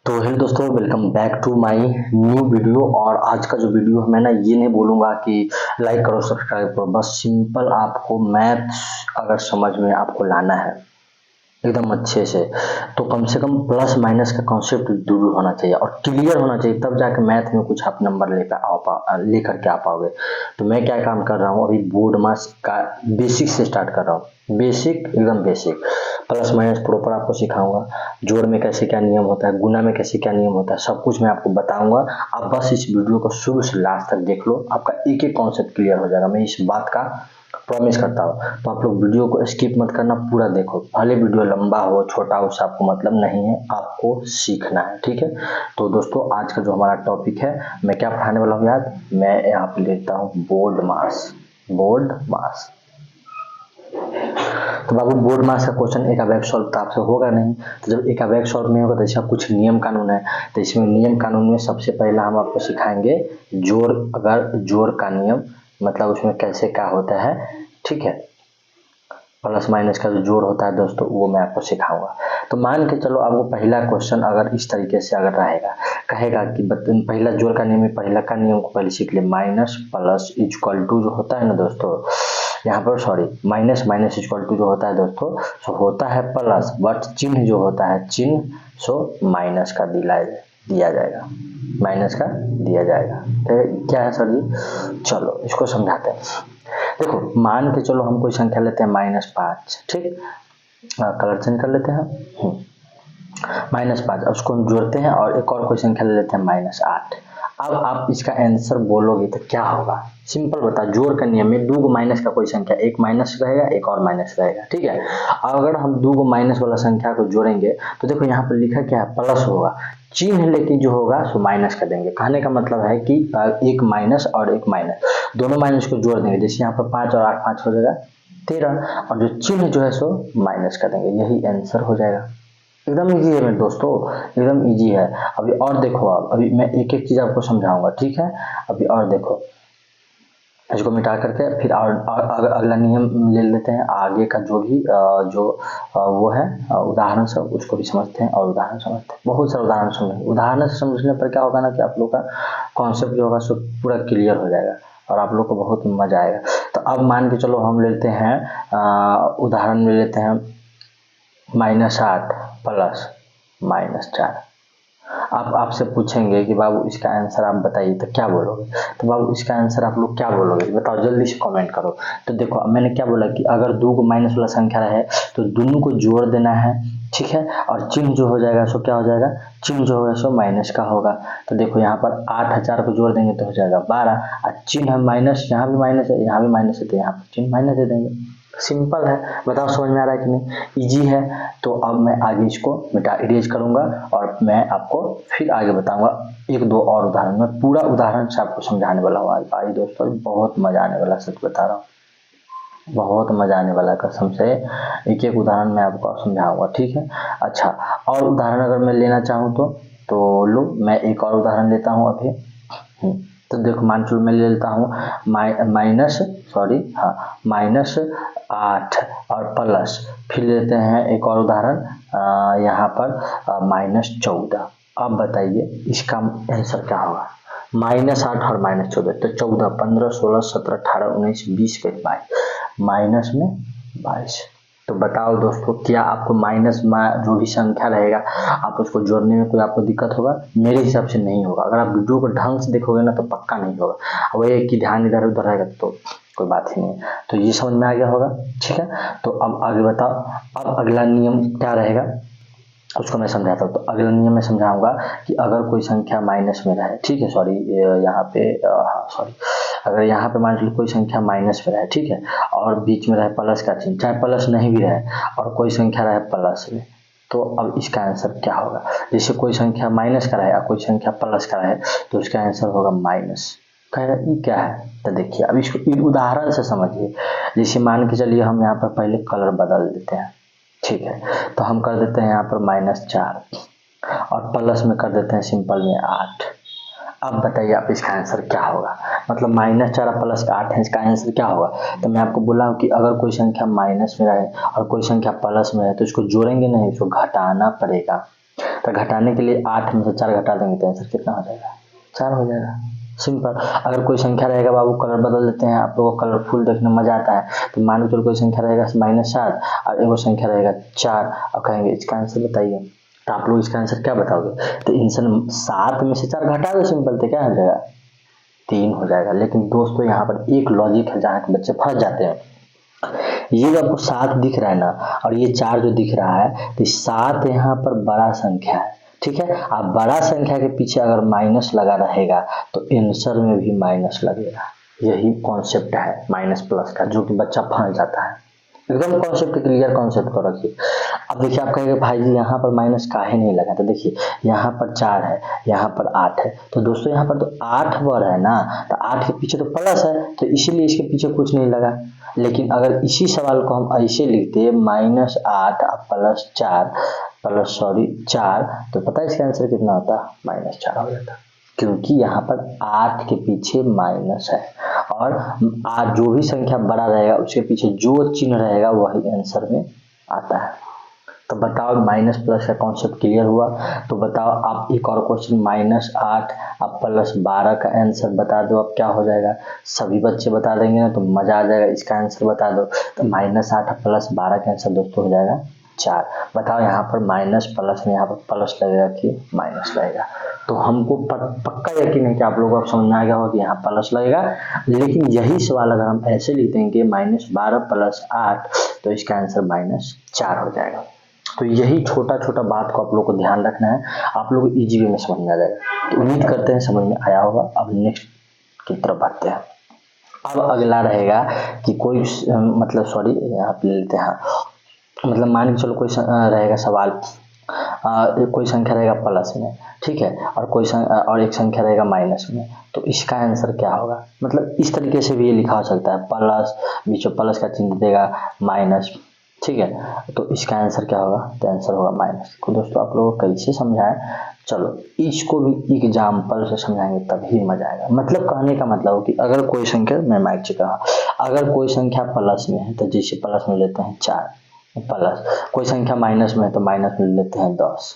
तो हेलो दोस्तों, welcome back to my new video. और आज का जो वीडियो है मैं ना ये नहीं बोलूँगा कि लाइक करो सब्सक्राइब करो, बस सिंपल आपको मैथ्स अगर समझ में आपको लाना है एकदम अच्छे से, तो कम से कम प्लस माइनस का कॉन्सेप्ट दूर होना चाहिए और क्लियर होना चाहिए, तब जाके मैथ में कुछ आप नंबर ले करके आ पाओगे। तो मैं क्या काम कर रहा हूँ, अभी बोर्ड मास का बेसिक से स्टार्ट कर रहा हूँ। बेसिक एकदम बेसिक, प्लस माइनस प्रॉपर आपको सिखाऊंगा। जोड़ में कैसे क्या नियम होता है, गुना में कैसे क्या नियम होता है, सब कुछ मैं आपको बताऊंगा। आप बस इस वीडियो को शुरू से लास्ट तक देख लो, आपका एक एक कॉन्सेप्ट क्लियर हो जाएगा, मैं इस बात का प्रॉमिस करता हूँ। तो आप लोग वीडियो को स्किप मत करना, पूरा देखो। भले वीडियो लंबा हो छोटा हो, उससे आपको मतलब नहीं है, आपको सीखना है, ठीक है। तो दोस्तों आज का जो हमारा टॉपिक है, मैं क्या पढ़ाने वाला हूँ यार, मैं यहाँ पे लेता हूँ बोर्ड मास। बोर्ड मास तो बाबू बोर्ड मास का क्वेश्चन एक अवैध सॉल्व तो आपसे होगा नहीं। तो जब एक अवैध सॉल्व नहीं होगा तो इसका कुछ नियम कानून है। तो इसमें नियम कानून में सबसे पहला हम आपको सिखाएंगे जोड़। अगर जोड़ का नियम मतलब उसमें कैसे क्या होता है, ठीक है। प्लस माइनस का जो जोड़ होता है दोस्तों, वो मैं आपको सिखाऊंगा। तो मान के चलो आपको पहला क्वेश्चन अगर इस तरीके से अगर रहेगा, कहेगा कि पहला जोड़ का नियम है, पहला का नियम को पहले सीख ले। माइनस प्लस इक्वल टू जो होता है ना दोस्तों, यहाँ पर sorry minus minus equal to जो होता है दोस्तों, सो होता है प्लस, बट चिन्ह जो होता है चिन्ह सो माइनस का दिया जाएगा, माइनस का दिया जाएगा। तो क्या है सर जी, चलो इसको समझाते हैं। देखो मान के चलो हम कोई संख्या लेते हैं -5, ठीक। कलर चेंज कर लेते हैं, -5, उसको हम जोड़ते हैं और एक और कोई संख्या ले लेते हैं -8। अब आप इसका आंसर बोलोगे तो क्या होगा, सिंपल बता। जोड़ का नियम में दो माइनस का कोई संख्या, एक माइनस रहेगा एक और माइनस रहेगा, ठीक है। अगर हम दो माइनस वाला संख्या को जोड़ेंगे तो देखो यहाँ पर लिखा क्या है, प्लस होगा, चिन्ह लेकिन जो होगा सो माइनस कर देंगे। कहने का मतलब है कि एक माइनस और एक माइनस, दोनों माइनस को जोड़ देंगे। जैसे यहाँ पर 5 और 8 5 हो जाएगा 13, और जो चिन्ह जो है सो माइनस कर देंगे, यही आंसर हो जाएगा। एकदम इजी है मेरे दोस्तों, एकदम इजी है। अभी और देखो, आप अभी मैं एक एक चीज आपको समझाऊंगा, ठीक है। अभी और देखो, इसको मिटा करके फिर और अगला नियम ले लेते हैं। आगे का जो भी वो है उदाहरण सब, उसको भी समझते हैं और उदाहरण समझते हैं। बहुत सारे उदाहरण समझेंगे। उदाहरण से समझने पर क्या होगा ना कि आप लोग का कॉन्सेप्ट जो होगा सो पूरा क्लियर हो जाएगा और आप लोग को बहुत मजा आएगा। तो अब मान के चलो हम लेते हैं उदाहरण में लेते हैं -8 प्लस -4। आप आपसे पूछेंगे कि बाबू इसका आंसर आप बताइए, तो क्या बोलोगे। तो बाबू इसका आंसर आप लोग क्या बोलोगे बताओ, जल्दी से कमेंट करो। तो देखो मैंने क्या बोला कि अगर दो को माइनस वाला संख्या रहे तो दोनों को जोड़ देना है, ठीक है। और चिन्ह जो हो जाएगा सो क्या हो जाएगा, चिन्ह जो होगा सो माइनस का होगा। तो देखो यहाँ पर 8 को जोड़ देंगे तो हो जाएगा 12, और चिन्ह माइनस, यहाँ भी माइनस है यहाँ भी माइनस है, तो यहाँ पर चिन्ह माइनस दे देंगे। सिंपल है, बताओ समझ में आ रहा है कि नहीं, इजी है। तो अब मैं आगे इसको इरेज करूंगा और मैं आपको फिर आगे बताऊंगा एक दो और उदाहरण। मैं पूरा उदाहरण से आपको समझाने वाला हूँ आज भाई दोस्तों, बहुत मजा आने वाला, सच बता रहा हूँ, बहुत मजा आने वाला कसम से। एक एक उदाहरण मैं आपको समझाऊंगा, ठीक है। अच्छा, और उदाहरण अगर मैं लेना चाहूँ तो लो, मैं एक और उदाहरण लेता हूँ अभी। तो देखो मान चलो मैं ले लेता हूँ -8 और प्लस, फिर लेते हैं एक और उदाहरण यहाँ पर -14। अब बताइए इसका आंसर क्या होगा। -8 और -14 तो 14, 15, 16, 17, 18, 19, 20, 22, माइनस में 22। तो बताओ दोस्तों, क्या आपको माइनस में जो भी संख्या रहेगा आप उसको जोड़ने में कोई आपको दिक्कत होगा। मेरे हिसाब से नहीं होगा, अगर आप वीडियो को ढंग से देखोगे ना तो पक्का नहीं होगा। वही है कि ध्यान इधर उधर रहेगा तो कोई बात ही नहीं है। तो ये समझ में आ गया होगा, ठीक है। तो अब आगे बताओ, अब अगला नियम क्या रहेगा उसको मैं समझाता हूँ। तो अगला नियम मैं समझाऊंगा कि अगर कोई संख्या माइनस में रहे, ठीक है, सॉरी यहाँ पे सॉरी, अगर यहाँ पे मान लीजिए कोई संख्या माइनस में रहे, ठीक है, और बीच में रहे प्लस का चिन्ह, चाहे प्लस नहीं भी रहे और कोई संख्या रहे प्लस में, तो अब इसका आंसर क्या होगा। जैसे कोई संख्या माइनस का रहे और कोई संख्या प्लस का रहे तो उसका आंसर होगा माइनस। कहेगा ये क्या है, तो देखिए अब इसको उदाहरण से समझिए। जैसे मान के चलिए हम यहाँ पर पहले कलर बदल देते हैं, ठीक है। तो हम कर देते हैं यहाँ पर -4 और प्लस में कर देते हैं सिंपल में 8। अब बताइए आप इसका आंसर क्या होगा, मतलब -4 प्लस का 8 है, इसका आंसर क्या होगा। तो मैं आपको बोला हूँ कि अगर कोई संख्या माइनस में रहे और कोई संख्या प्लस में है तो इसको जोड़ेंगे नहीं, इसको घटाना पड़ेगा। तो घटाने के लिए 8 में से 4 घटा देंगे तो आंसर कितना हो जाएगा, 4 हो जाएगा। सिंपल। अगर कोई संख्या रहेगा बाबू, कलर बदल देते हैं, आप लोगों को कलरफुल देखने में मजा आता है। तो मान लो चलो कोई संख्या रहेगा -7 और एगो संख्या रहेगा 4 और कहेंगे इसका आंसर बताइए, तो आप लोग इसका आंसर क्या बताओगे? तो आंसर 7 में से 4 घटा दो, सिंपल। तो क्या हो जाएगा, 3 हो जाएगा। लेकिन दोस्तों यहाँ पर एक लॉजिक है जहाँ के बच्चे फंस जाते हैं। ये जो आपको 7 दिख रहा है ना, और ये 4 जो दिख रहा है, तो 7 यहाँ पर बड़ा संख्या है, ठीक है। आप बड़ा संख्या के पीछे अगर माइनस लगा रहेगा तो आंसर में भी माइनस लगेगा। यही कॉन्सेप्ट है माइनस प्लस का, जो कि बच्चा फंस जाता है। एकदम कॉन्सेप्ट क्लियर कॉन्सेप्ट को रखिए। अब देखिए आप कहेंगे भाई जी यहाँ पर माइनस काहे नहीं लगा? तो देखिए यहाँ पर 4 है, यहाँ पर 8 है, तो दोस्तों यहाँ पर तो 8 बार है ना, तो 8 के पीछे तो प्लस है, तो इसीलिए इसके पीछे कुछ नहीं लगा। लेकिन अगर इसी सवाल को हम ऐसे लिखते -8 +4 तो पता है इसका आंसर कितना होता? -4 हो जाता, क्योंकि यहाँ पर 8 के पीछे माइनस है, और जो भी संख्या बड़ा रहेगा उसके पीछे जो चिन्ह रहेगा वही आंसर में आता है। तो बताओ माइनस प्लस का कॉन्सेप्ट क्लियर हुआ? तो बताओ आप एक और क्वेश्चन, -8 अब +12 का आंसर बता दो, अब क्या हो जाएगा? सभी बच्चे बता देंगे ना तो मजा आ जाएगा। इसका आंसर बता दो, तो -8 +12 का आंसर दोस्तों हो जाएगा 4। बताओ यहाँ पर माइनस प्लस में यहाँ पर प्लस लगेगा कि माइनस लगेगा? तो हमको पक्का यकीन है कि आप लोगों को समझ में आ गया होगा कि यहाँ प्लस लगेगा। लेकिन यही सवाल अगर हम ऐसे लिखते हैं कि -12 + 8 तो इसका आंसर -4 हो जाएगा। तो यही छोटा छोटा बात को आप लोग को ध्यान रखना है, आप लोग को इजी वे में समझ में आ जाएगा। तो उम्मीद करते हैं समझ में आया होगा। अब नेक्स्ट की तरफ बढ़ते हैं। अब अगला रहेगा कि कोई यहाँ पे ले लेते हैं, मतलब मान के चलो कोई रहेगा सवाल, कोई संख्या रहेगा प्लस में, ठीक है, और एक संख्या रहेगा माइनस में, तो इसका आंसर क्या होगा? मतलब इस तरीके से भी ये लिखा हो सकता है, प्लस बीच में प्लस का चिन्ह देगा, माइनस, ठीक है, तो इसका आंसर क्या होगा? तो आंसर होगा माइनस। तो दोस्तों आप लोगों को कैसे समझाएं? चलो इसको भी एग्जाम्पल से समझाएंगे तभी मजा आएगा। मतलब कहने का मतलब कि अगर कोई संख्या, मैं माइक से कहा, अगर कोई संख्या प्लस में है तो जैसे प्लस में लेते हैं 4 प्लस, कोई संख्या माइनस में है तो माइनस में लेते हैं 10,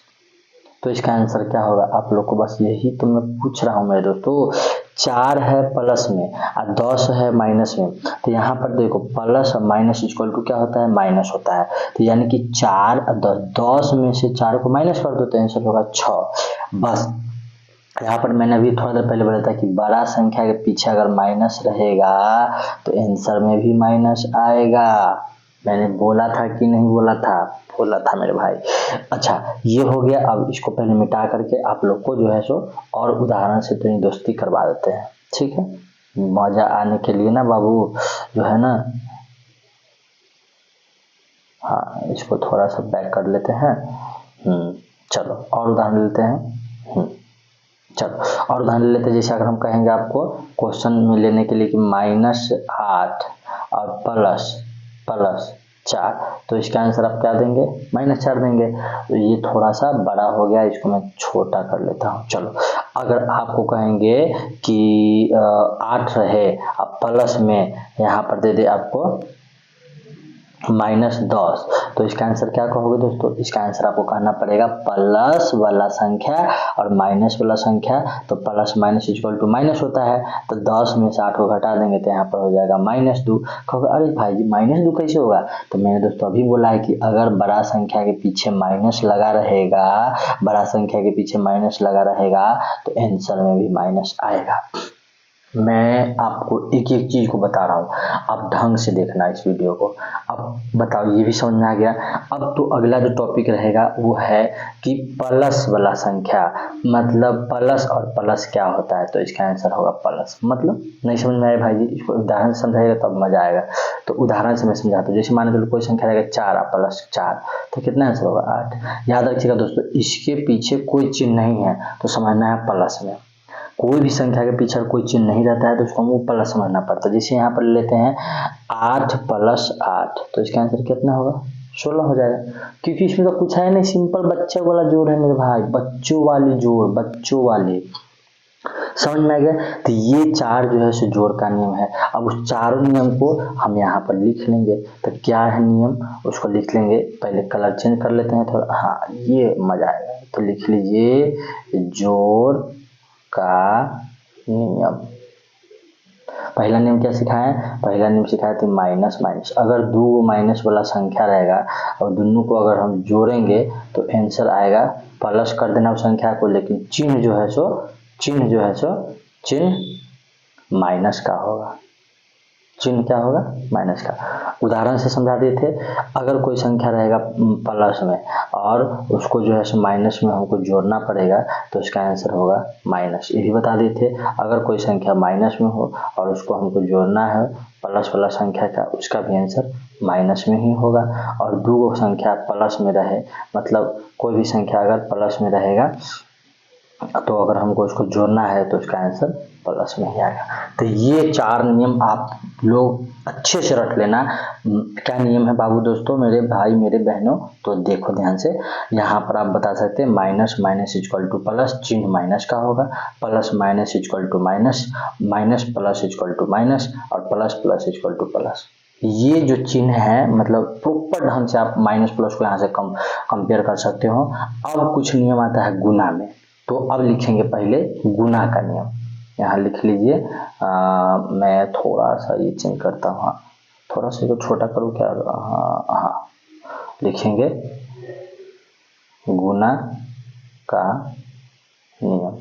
तो इसका आंसर क्या होगा? आप लोग को बस यही तो मैं पूछ रहा हूँ मेरे दोस्तों। 4 है प्लस में और 10 है माइनस में, तो यहाँ पर देखो प्लस और माइनस इक्वल टू क्या होता है? माइनस होता है। तो यानी कि 4 और 10 में से 4 को माइनस कर दो तो आंसर होगा 6। बस यहाँ पर मैंने अभी थोड़ा देर पहले बोला था कि बड़ा संख्या के पीछे अगर माइनस रहेगा तो आंसर में भी माइनस आएगा। मैंने बोला था कि नहीं बोला था? बोला था मेरे भाई। अच्छा ये हो गया। अब इसको पहले मिटा करके आप लोग को जो है सो और उदाहरण से तो दोस्ती करवा देते हैं, ठीक है, मजा आने के लिए ना बाबू, जो है ना। हाँ इसको थोड़ा सा बैक कर लेते हैं। चलो और उदाहरण लेते हैं। चलो और उदाहरण लेते हैं। जैसे अगर हम कहेंगे आपको क्वेश्चन में लेने के लिए कि -8 और +4, तो इसका आंसर आप क्या देंगे? -4 देंगे। तो ये थोड़ा सा बड़ा हो गया, इसको मैं छोटा कर लेता हूँ। चलो अगर आपको कहेंगे कि 8 रहे अब प्लस में यहाँ पर दे दे आपको -10, तो इसका आंसर क्या कहोगे दोस्तों? इसका आंसर आपको कहना पड़ेगा प्लस वाला संख्या और माइनस वाला संख्या, तो plus minus equal to minus होता है, तो 10 में से 8 को घटा देंगे तो यहाँ पर हो जाएगा -2। कहोगे अरे भाई जी -2 कैसे होगा? तो मैंने दोस्तों अभी बोला है कि अगर बड़ा संख्या के पीछे माइनस लगा रहेगा, बड़ा संख्या के पीछे माइनस लगा रहेगा तो आंसर में भी माइनस आएगा। मैं आपको एक एक चीज को बता रहा हूँ, आप ढंग से देखना इस वीडियो को। अब बताओ ये भी समझ में आ गया। अब तो अगला जो टॉपिक रहेगा वो है कि प्लस वाला संख्या, मतलब प्लस और प्लस क्या होता है? तो इसका आंसर होगा प्लस। मतलब नहीं समझ में आया भाई जी? इसको उदाहरण से समझाएगा तब मजा आएगा। तो उदाहरण से मैं समझाता हूँ। जैसे मान लो कोई संख्या रहेगा 4 +4, तो कितना आंसर होगा? 8। याद रखिएगा दोस्तों, इसके पीछे कोई चिन्ह नहीं है तो समझना है प्लस में। कोई भी संख्या के पीछे कोई चिन्ह नहीं रहता है तो उसको हमको प्लस समझना पड़ता है। जैसे यहाँ पर लेते हैं 8 + 8, तो इसका आंसर कितना होगा? 16 हो जाएगा, क्योंकि इसमें तो कुछ है नहीं, सिंपल बच्चे वाला जोड़ है मेरे भाई, बच्चों वाली जोड़, बच्चों वाली। समझ में आ गया। तो ये 4 जो है सो जोड़ का नियम है। अब उस चारों नियम को हम यहाँ पर लिख लेंगे। तो क्या है नियम, उसको लिख लेंगे। पहले कलर चेंज कर लेते हैं थोड़ा, हाँ ये मजा आएगा। तो लिख लीजिए जोड़ का नियम। पहला नियम क्या सिखाया, पहला नियम सिखाया था माइनस माइनस। अगर दो माइनस वाला संख्या रहेगा और दोनों को अगर हम जोड़ेंगे तो आंसर आएगा, प्लस कर देना उस संख्या को, लेकिन चिन्ह जो है सो चिन्ह माइनस का होगा। चिन्ह क्या होगा, माइनस का। उदाहरण से समझा दिए थे, अगर कोई संख्या रहेगा प्लस में और उसको जो है सो माइनस में हमको जोड़ना पड़ेगा तो उसका आंसर होगा माइनस। ये भी बता दिए थे, अगर कोई संख्या माइनस में हो और उसको हमको जोड़ना है प्लस वाला संख्या का, उसका भी आंसर माइनस में ही होगा। और दो संख्या प्लस में रहे, मतलब कोई भी संख्या अगर प्लस में रहेगा तो अगर हमको उसको जोड़ना है तो उसका आंसर प्लस में ही आएगा। तो ये 4 नियम आप लोग अच्छे से रट लेना। क्या नियम है बाबू दोस्तों, मेरे भाई मेरे बहनों, तो देखो ध्यान से। यहाँ पर आप बता सकते हैं minus minus equal to plus, चिन्ह माइनस का होगा। Plus minus equal to minus, minus plus equal to minus, और plus plus equal to plus. ये जो चिन्ह है, मतलब प्रॉपर ढंग से आप माइनस प्लस को यहाँ से कंपेयर कर सकते हो। अब कुछ नियम आता है गुना में, तो अब लिखेंगे पहले गुना का नियम। यहाँ लिख लीजिए, मैं थोड़ा सा ये चेंज करता हूँ, हाँ थोड़ा सा इसको छोटा करूँ क्या, हाँ लिखेंगे गुना का नियम।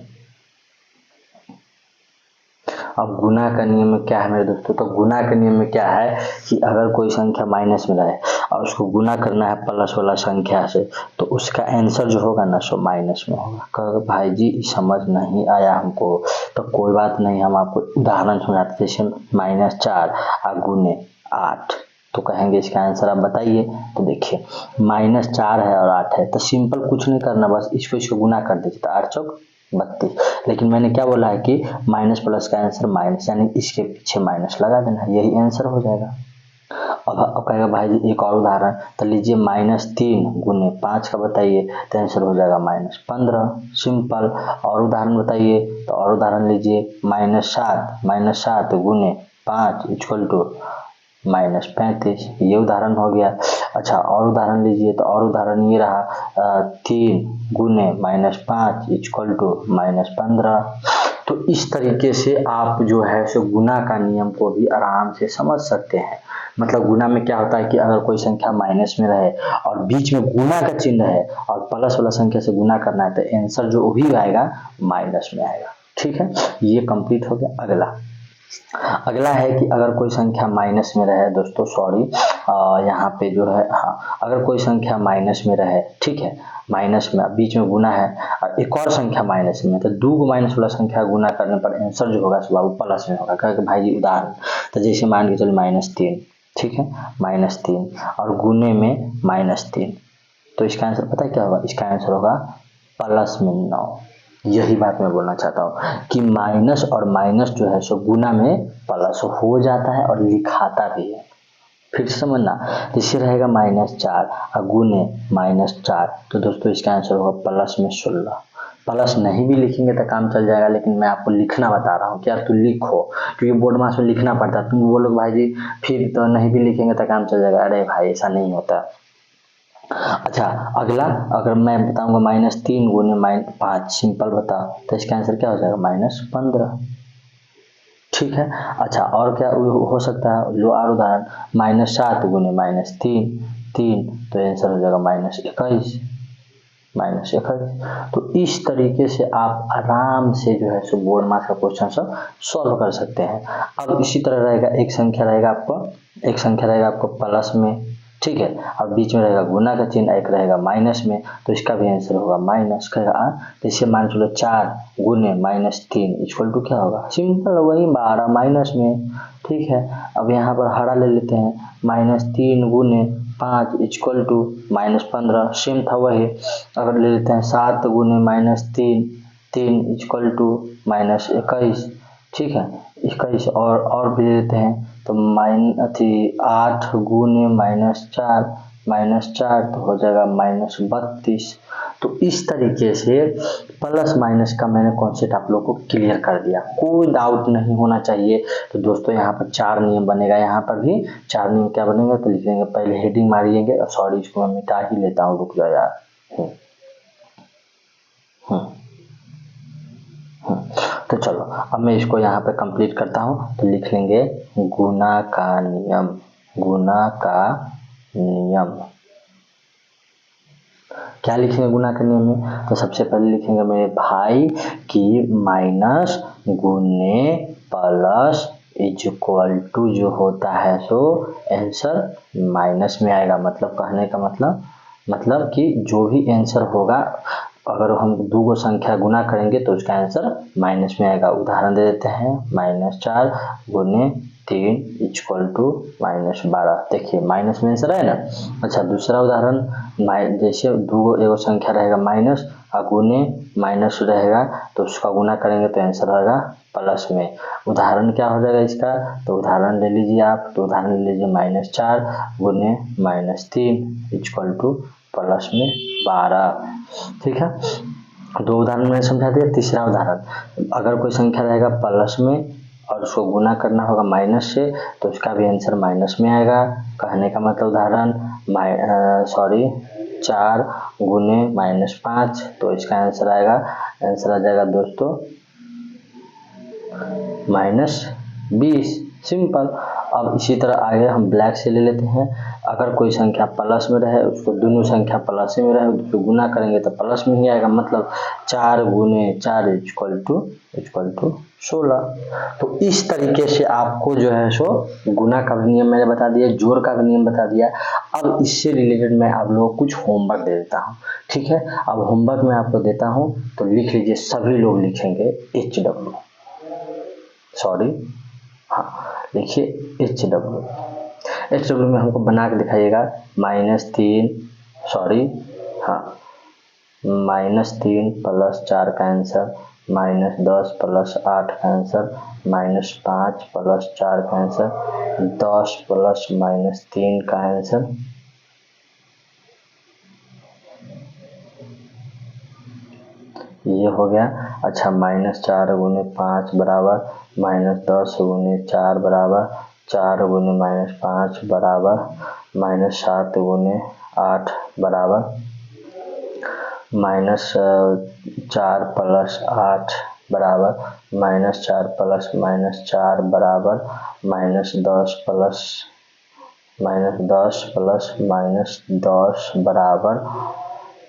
अब गुना का नियम में क्या है मेरे दोस्तों, तो गुना के नियम में क्या है कि अगर कोई संख्या माइनस में रहे और उसको गुना करना है प्लस वाला संख्या से, तो उसका आंसर जो होगा ना सो माइनस में होगा। कहोगे भाई जी समझ नहीं आया हमको, तो कोई बात नहीं, हम आपको उदाहरण सुनाते। जैसे -4 और गुने 8, तो कहेंगे इसका आंसर आप बताइए। तो देखिए -4 है और 8 है, तो सिंपल कुछ नहीं करना, बस इसको गुना कर दीजिए, तो 8 चौक 32। लेकिन मैंने क्या बोला है कि माइनस प्लस का आंसर माइनस, यानी इसके पीछे माइनस लगा देना, यही आंसर हो जाएगा। अब कहेगा भाई जी एक और उदाहरण, तो लीजिए -3 गुने 5 का बताइए, तो आंसर हो जाएगा -15, सिंपल। और उदाहरण बताइए, तो और उदाहरण लीजिए -7 गुने 5 इक्वल टू -35, ये उदाहरण हो गया। अच्छा और उदाहरण लीजिए, तो और उदाहरण ये रहा 3 गुने -5 इक्वल टू -15। तो इस तरीके से आप जो है सो गुना का नियम को भी आराम से समझ सकते हैं। मतलब गुना में क्या होता है कि अगर कोई संख्या माइनस में रहे और बीच में गुना का चिन्ह है और प्लस वाला संख्या से गुना करना है, तो आंसर जो भी आएगा माइनस में आएगा। ठीक है, ये कंप्लीट हो गया। अगला है कि अगर कोई संख्या माइनस में रहे दोस्तों, सॉरी यहाँ पे जो है, हाँ अगर कोई संख्या माइनस में रहे, ठीक है, माइनस में बीच में गुना है और एक और संख्या माइनस में, तो दो माइनस वाला संख्या गुना करने पर आंसर जो होगा बाबू प्लस में होगा। कहेगा भाई जी उदाहरण, तो जैसे मान के चलो -3, ठीक है, -3 और गुने में -3, तो इसका आंसर पता है क्या होगा, इसका आंसर होगा प्लस में 9। यही बात मैं बोलना चाहता हूँ कि माइनस और माइनस जो है सो गुना में प्लस हो जाता है और लिखाता भी है। फिर समझना, जैसे रहेगा -4 और गुने -4, तो दोस्तों इसका आंसर होगा प्लस में 16। प्लस नहीं भी लिखेंगे तो काम चल जाएगा, लेकिन मैं आपको लिखना बता रहा हूँ, क्या तू लिखो, क्योंकि बोर्ड मास में लिखना पड़ता है। तुम बोलोगे भाई जी फिर तो नहीं भी लिखेंगे तो काम चल जाएगा, अरे भाई ऐसा नहीं होता। अच्छा अगला, अगर मैं बताऊंगा -3 गुने -5, सिंपल बता, तो इसका आंसर क्या हो जाएगा -15। ठीक है, अच्छा और क्या हो सकता है, लो और उदाहरण, -7 गुने -3, तो आंसर हो जाएगा -21। तो इस तरीके से आप आराम से जो है सो बोर्ड मास का क्वेश्चन सब सॉल्व कर सकते हैं। अब इसी तरह रहेगा, एक संख्या रहेगा आपको प्लस में, ठीक है, और बीच में रहेगा गुना का चिन्ह, एक रहेगा माइनस में, तो इसका भी आंसर होगा माइनस का। जैसे मान चलो 4 गुने -3 इक्वल टू क्या होगा, सिंपल वही 12 माइनस में। ठीक है, अब यहाँ पर हरा ले लेते हैं, -3 गुने 5 इक्वल टू -15, सेम था वही। अगर ले लेते हैं 7 गुने -3 इक्वल टू -21, ठीक है, 21। और भी ले लेते हैं, तो 8 गुने -4 -4 तो हो जाएगा -32। तो इस तरीके से प्लस माइनस का मैंने कॉन्सेप्ट आप लोग को क्लियर कर दिया, कोई डाउट नहीं होना चाहिए। तो दोस्तों यहाँ पर 4 नियम बनेगा, यहाँ पर भी 4 नियम क्या बनेगा तो लिख देंगे, पहले हेडिंग मारिएंगे। सॉरी इसको मैं मिटा ही लेता हूँ, रुक जाओ यार। तो चलो अब मैं इसको यहाँ पे कंप्लीट करता हूँ। तो लिख लेंगे गुना का नियम, गुना का नियम। क्या लिखेंगे गुना के नियम में? तो सबसे पहले लिखेंगे मेरे भाई कि माइनस गुने प्लस इज इक्वल टू जो होता है सो आंसर माइनस में आएगा। मतलब कहने का मतलब कि जो भी आंसर होगा, अगर हम दो गो संख्या गुना करेंगे तो उसका आंसर माइनस में आएगा। उदाहरण दे देते हैं, -4 गुने 3 इक्वल टू -12। देखिए माइनस में आंसर है ना। अच्छा दूसरा उदाहरण, जैसे दो गो एगो संख्या रहेगा माइनस और गुने माइनस रहेगा तो उसका गुना करेंगे तो आंसर होगा प्लस में। उदाहरण क्या हो जाएगा इसका? तो उदाहरण ले लीजिए आप। तो उदाहरण ले लीजिए -4 गुने -3 इक्वल टू प्लस में 12। ठीक है, 2 उदाहरण मैंने समझा दिया। तीसरा उदाहरण, अगर कोई संख्या रहेगा प्लस में और उसको गुना करना होगा माइनस से तो उसका भी आंसर माइनस में आएगा। कहने का मतलब उदाहरण 4 गुने -5 तो इसका आंसर आ जाएगा दोस्तों -20। सिंपल। अब इसी तरह आगे हम ब्लैक से ले लेते हैं। अगर कोई संख्या प्लस में रहे, उसको दोनों संख्या प्लस में रहे, उसको गुना करेंगे तो प्लस में ही आएगा। मतलब 4 गुने 4 इक्वल टू 16। तो इस तरीके से आपको जो है सो गुना का भी नियम मैंने बता दिया, जोड़ का भी नियम बता दिया। अब इससे रिलेटेड मैं आप लोगों को कुछ होमवर्क दे देता हूँ। ठीक है, अब होमवर्क मैं आपको देता हूँ तो लिख लीजिए। सभी लोग लिखेंगे HW, सॉरी हाँ देखिए HW में हमको बना के दिखाइएगा। -3 सॉरी हाँ -3 + 4 का आंसर, -10 + 8 का आंसर, -5 + 4 का आंसर, 10 + -3 का आंसर। ये हो गया। अच्छा -4 गुने 5 बराबर -10 गुने 4 बराबर 4 गुने -5 बराबर -7 गुने 8 बराबर -4 + 8 बराबर -4 + -4 बराबर -10 + -10 बराबर।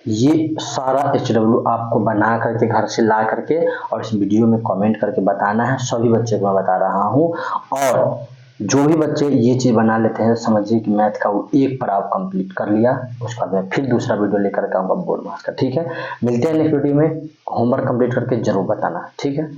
ये सारा HW आपको बना करके घर से ला करके और इस वीडियो में कमेंट करके बताना है। सभी बच्चे को मैं बता रहा हूँ। और जो भी बच्चे ये चीज़ बना लेते हैं समझिए कि मैथ का वो एक पड़ाव कंप्लीट कर लिया। उसके बाद मैं फिर दूसरा वीडियो लेकर के आऊँगा बोर्ड मार्क्स का। ठीक है, मिलते हैं नेक्स्ट वीडियो में। होमवर्क कंप्लीट करके जरूर बताना। ठीक है।